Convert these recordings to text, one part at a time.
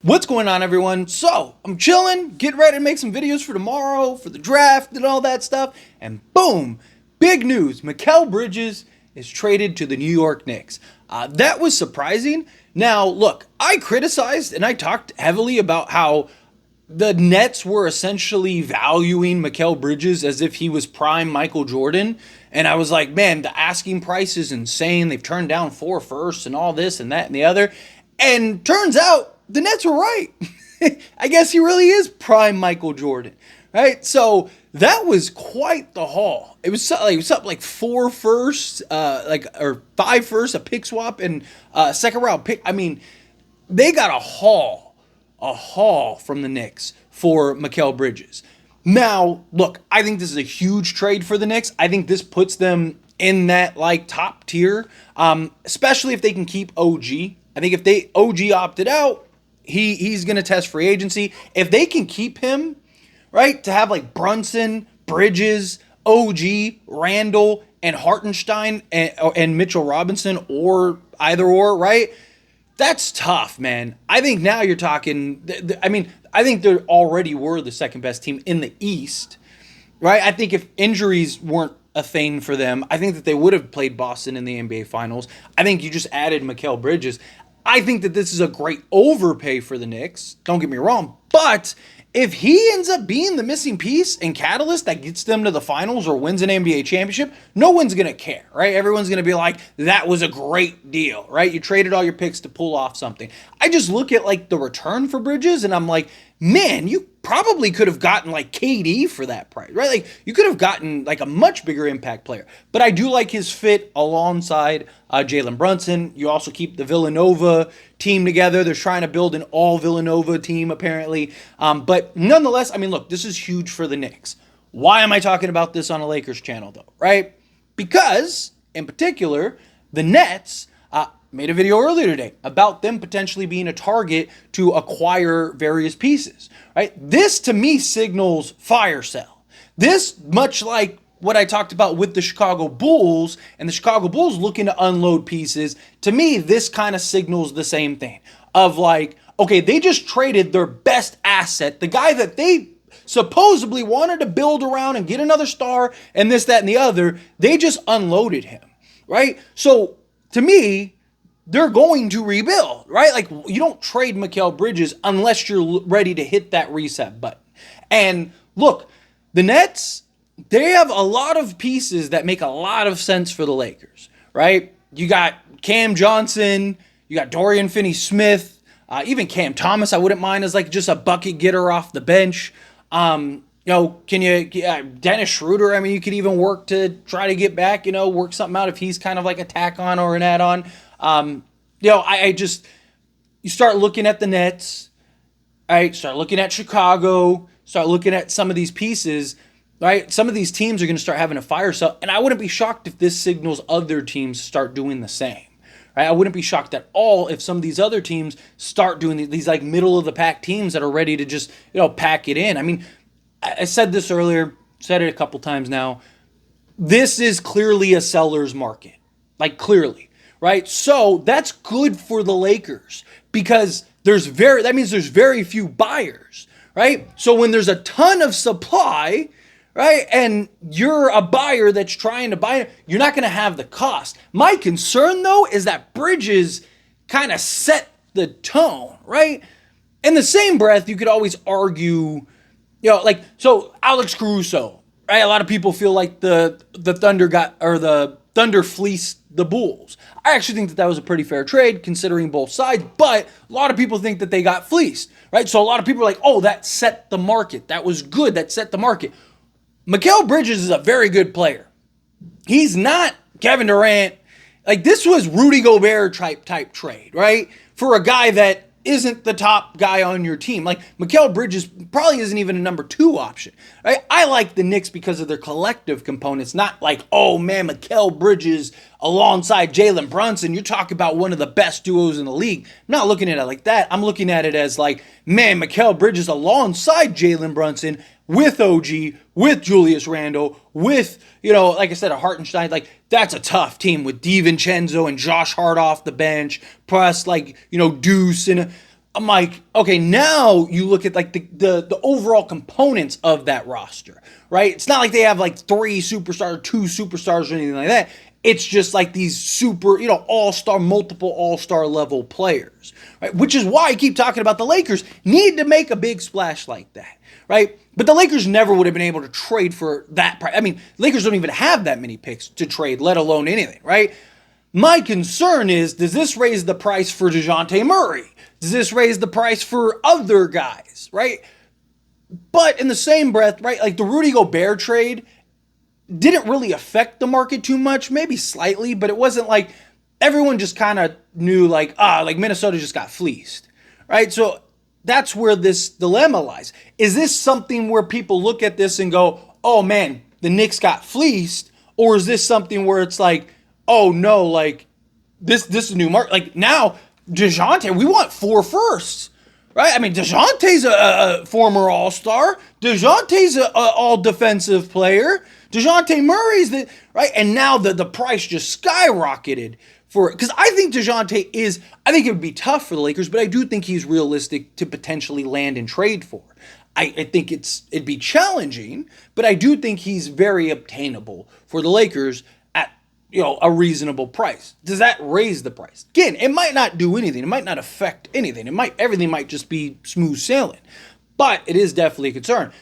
What's going on, everyone? So, I'm chilling, getting ready to make some videos for tomorrow, for the draft and all that stuff, and boom, big news. Mikal Bridges is traded to the New York Knicks. That was surprising. Now, look, I criticized and I talked heavily about how the Nets were essentially valuing Mikal Bridges as if he was prime Michael Jordan. And I was like, man, the asking price is insane. They've turned down 4 firsts and all this and that and the other. And turns out the Nets were right. I guess he really is prime Michael Jordan, right? So that was quite the haul. It was something like 4 firsts, or 5 firsts, a pick swap, and a second round pick. I mean, they got a haul from the Knicks for Mikal Bridges. Now, look, I think this is a huge trade for the Knicks. I think this puts them in that like top tier, especially if they can keep OG. I think if OG opted out, he's going to test free agency. If they can keep him, right, to have like Brunson, Bridges, OG, Randall, and Hartenstein and Mitchell Robinson, or either or, right? That's tough, man. I think now you're talking. I mean, I think they already were the second best team in the East, right? I think if injuries weren't a thing for them, I think that they would have played Boston in the NBA Finals. I think you just added Mikal Bridges. I think that this is a great overpay for the Knicks. Don't get me wrong. But if he ends up being the missing piece and catalyst that gets them to the finals or wins an NBA championship, no one's going to care, right? Everyone's going to be like, that was a great deal, right? You traded all your picks to pull off something. I just look at like the return for Bridges and I'm like, man, you probably could have gotten like KD for that price, right? Like you could have gotten like a much bigger impact player. But I do like his fit alongside Jalen Brunson. You also keep the Villanova team together. They're trying to build an all Villanova team apparently. But nonetheless, I mean, look, this is huge for the Knicks. Why am I talking about this on a Lakers channel though, right? Because in particular, the Nets made a video earlier today about them potentially being a target to acquire various pieces, right? This to me signals fire sale. This, much like what I talked about with the Chicago Bulls and the Chicago Bulls looking to unload pieces, to me, this kind of signals the same thing of like, okay, they just traded their best asset, the guy that they supposedly wanted to build around and get another star and this, that, and the other. They just unloaded him, right? So to me, they're going to rebuild, right? Like you don't trade Mikal Bridges unless you're ready to hit that reset button. And look, the Nets, they have a lot of pieces that make a lot of sense for the Lakers, right? You got Cam Johnson, you got Dorian Finney-Smith, even Cam Thomas, I wouldn't mind as like just a bucket getter off the bench. Dennis Schroeder, I mean, you could even work to try to get back, work something out if he's kind of like a tack on or an add-on. You start looking at the Nets, right? Start looking at Chicago, start looking at some of these pieces, right? Some of these teams are going to start having a fire sale, and I wouldn't be shocked if this signals other teams start doing the same, right? I wouldn't be shocked at all if some of these other teams start doing these like middle of the pack teams that are ready to just, pack it in. I mean, I said this earlier, said it a couple times now. This is clearly a seller's market, like clearly. Right? So that's good for the Lakers because that means there's very few buyers, right? So when there's a ton of supply, right, and you're a buyer that's trying to buy it, you're not going to have the cost. My concern though is that Bridges kind of set the tone, right? In the same breath, you could always argue, so Alex Caruso, right? A lot of people feel like the Thunder fleeced the Bulls. I actually think that was a pretty fair trade considering both sides, but a lot of people think that they got fleeced, right? So a lot of people are like, oh, that set the market. That was good. That set the market. Mikal Bridges is a very good player. He's not Kevin Durant. Like this was Rudy Gobert type trade, right? For a guy that isn't the top guy on your team. Like Mikal Bridges probably isn't even a number 2 option. Right? I like the Knicks because of their collective components, not like, oh man, Mikal Bridges alongside Jalen Brunson. You're talking about one of the best duos in the league. I'm not looking at it like that. I'm looking at it as like, man, Mikal Bridges alongside Jalen Brunson with OG, with Julius Randle, with, like I said, a Hartenstein. Like, that's a tough team with DiVincenzo and Josh Hart off the bench, plus, Deuce. And I'm like, okay, now you look at like the overall components of that roster, right? It's not like they have like 3 superstars, 2 superstars, or anything like that. It's just like these super, all-star, multiple all-star level players, right? Which is why I keep talking about the Lakers need to make a big splash like that, right? But the Lakers never would have been able to trade for that price. I mean, Lakers don't even have that many picks to trade, let alone anything, right? My concern is, does this raise the price for DeJounte Murray? Does this raise the price for other guys, right? But in the same breath, right, like the Rudy Gobert trade didn't really affect the market too much, maybe slightly, but it wasn't like everyone just kind of knew like Minnesota just got fleeced, right? So that's where this dilemma lies. Is this something where people look at this and go, oh man, the Knicks got fleeced? Or is this something where it's like, oh no, like this is a new market. Like now, DeJounte, we want 4 firsts, right? I mean, DeJounte's a former All-Star. DeJounte's a all-defensive player. DeJounte Murray's right? And now the price just skyrocketed for it. Because I think DeJounte I think it would be tough for the Lakers, but I do think he's realistic to potentially land and trade for. I think it'd be challenging, but I do think he's very obtainable for the Lakers at a reasonable price. Does that raise the price? Again, it might not do anything. It might not affect anything. Everything might just be smooth sailing. But it is definitely a concern.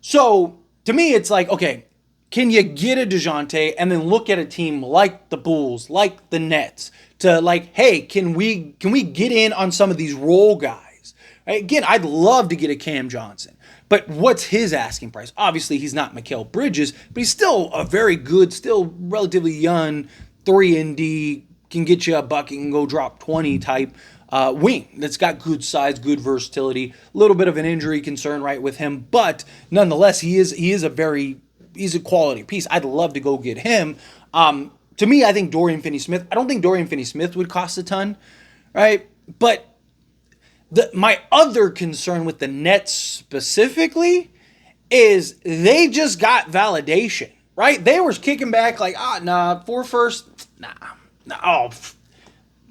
So to me, it's like, okay, can you get a DeJounte and then look at a team like the Bulls, like the Nets, to like, hey, can we get in on some of these role guys? Right? Again, I'd love to get a Cam Johnson. But what's his asking price? Obviously, he's not Mikal Bridges, but he's still a very good, still relatively young, 3-and-D, can get you a bucket and go drop 20 type wing that's got good size, good versatility, a little bit of an injury concern right with him, but nonetheless, he's a quality piece. I'd love to go get him. To me, I think Dorian Finney-Smith, I don't think Dorian Finney-Smith would cost a ton, right? But my other concern with the Nets specifically is they just got validation, right? They were kicking back like, 4 firsts, oh,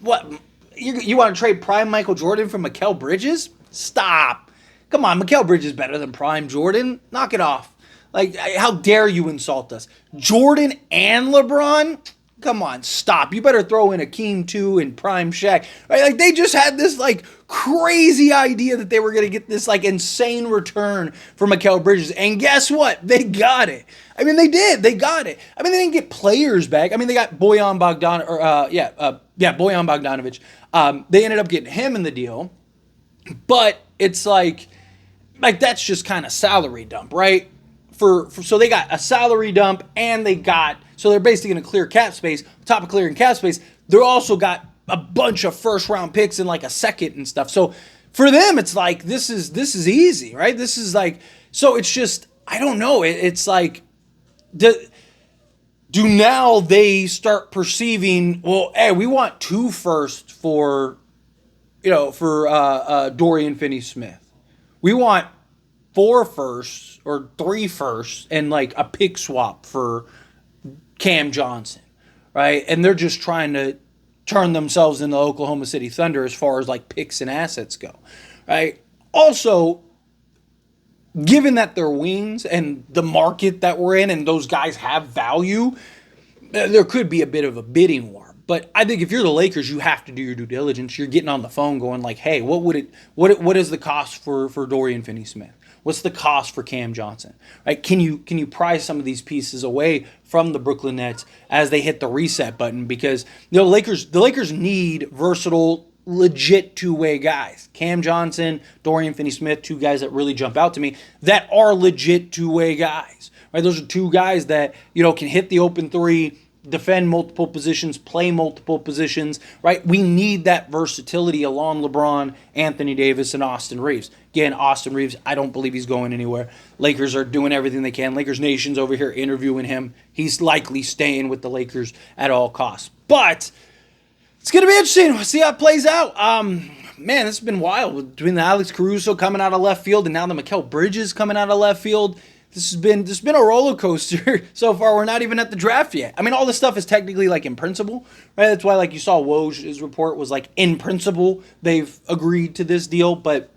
what? You want to trade prime Michael Jordan for Mikal Bridges? Stop. Come on, Mikal Bridges is better than prime Jordan. Knock it off. Like, how dare you insult us? Jordan and LeBron? Come on, stop. You better throw in Akeem too and prime Shaq. Right? Like, they just had this like crazy idea that they were going to get this like insane return for Mikal Bridges. And guess what? They got it. I mean, they did. They got it. I mean, they didn't get players back. I mean, they got Bojan Bogdanovic. They ended up getting him in the deal. But it's like that's just kind of salary dump, right? So they got a salary dump and so they're basically going to clear cap space. On top of clearing cap space, they're also got a bunch of first round picks and like a second and stuff. So for them, it's like, this is easy, right? This is like, so it's just, I don't know. It's like, do now they start perceiving, well, hey, we want 2 firsts for Dorian Finney-Smith. We want 4 firsts or 3 firsts and like a pick swap for Cam Johnson, right? And they're just trying to turn themselves into Oklahoma City Thunder as far as like picks and assets go, right? Also, given that they're wings and the market that we're in and those guys have value, there could be a bit of a bidding war. But I think if you're the Lakers, you have to do your due diligence. You're getting on the phone going like, hey, what is the cost for Dorian Finney-Smith? What's the cost for Cam Johnson? Right? Can you pry some of these pieces away from the Brooklyn Nets as they hit the reset button? Because the Lakers need versatile, legit 2-way guys. Cam Johnson, Dorian Finney-Smith, 2 guys that really jump out to me that are legit 2-way guys. Right? Those are 2 guys that can hit the open 3, defend multiple positions, play multiple positions, right? We need that versatility along LeBron, Anthony Davis, and Austin Reeves. Again, Austin Reeves, I don't believe he's going anywhere. Lakers are doing everything they can. Lakers Nation's over here interviewing him. He's likely staying with the Lakers at all costs. But it's going to be interesting. We'll see how it plays out. Man, this has been wild between the Alex Caruso coming out of left field and now the Mikal Bridges coming out of left field. this has been a roller coaster so far. We're not even at the draft yet. I mean, all this stuff is technically like in principle, right? That's why, like, you saw Woj's report was like, in principle they've agreed to this deal, but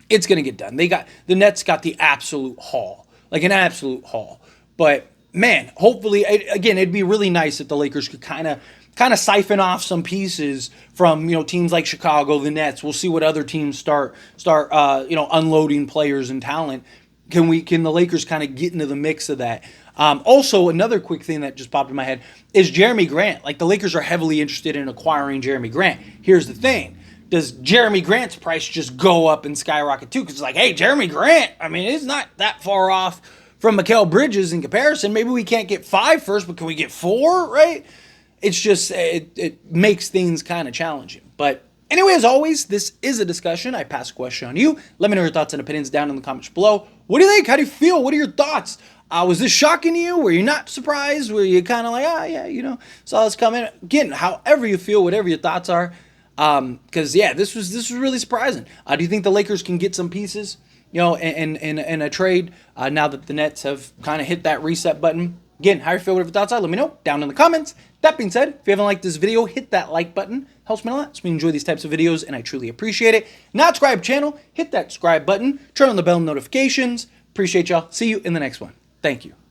it's gonna get done. The Nets got the absolute haul, like an absolute haul. But man, hopefully, again, it'd be really nice if the Lakers could kind of siphon off some pieces from, teams like Chicago, the Nets. We'll see what other teams start unloading players and talent. Can the Lakers kind of get into the mix of that? Also, another quick thing that just popped in my head is Jeremy Grant. Like, the Lakers are heavily interested in acquiring Jeremy Grant. Here's the thing. Does Jeremy Grant's price just go up and skyrocket too? Because it's like, hey, Jeremy Grant, I mean, it's not that far off from Mikal Bridges in comparison. Maybe we can't get 5 first, but can we get 4, right? It's just, it makes things kind of challenging. But anyway, as always, this is a discussion. I pass a question on you. Let me know your thoughts and opinions down in the comments below. What do you think? How do you feel? What are your thoughts? Was this shocking to you? Were you not surprised? Were you kind of like, yeah, saw this coming? Again, however you feel, whatever your thoughts are. Because, yeah, this was really surprising. Do you think the Lakers can get some pieces, in a trade now that the Nets have kind of hit that reset button? Again, how you feel, whatever your thoughts are, let me know down in the comments. That being said, if you haven't liked this video, hit that like button. Helps me a lot. So we enjoy these types of videos, and I truly appreciate it. Not subscribe channel, hit that subscribe button. Turn on the bell notifications. Appreciate y'all. See you in the next one. Thank you.